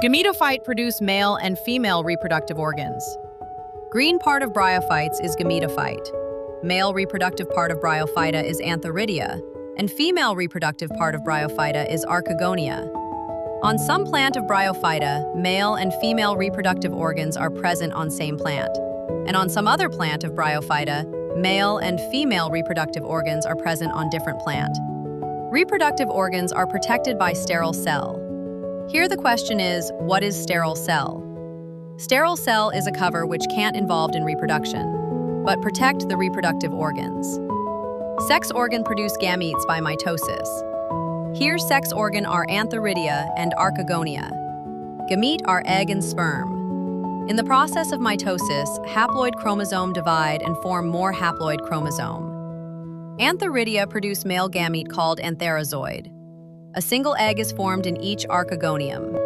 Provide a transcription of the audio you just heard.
Gametophyte produce male and female reproductive organs. Green part of bryophytes is gametophyte. Male reproductive part of Bryophyta is Antheridia, and female reproductive part of Bryophyta is Archegonia. On some plant of Bryophyta, male and female reproductive organs are present on same plant. And on some other plant of Bryophyta, male and female reproductive organs are present on different plant. Reproductive organs are protected by sterile cell. Here the question is, what is sterile cell? Sterile cell is a cover which can't involved in reproduction, but protect the reproductive organs. Sex organ produce gametes by mitosis. Here sex organ are Antheridia and Archegonia. Gamete are egg and sperm. In the process of mitosis, haploid chromosome divide and form more haploid chromosome. Antheridia produce male gamete called antherizoid. A single egg is formed in each archegonium.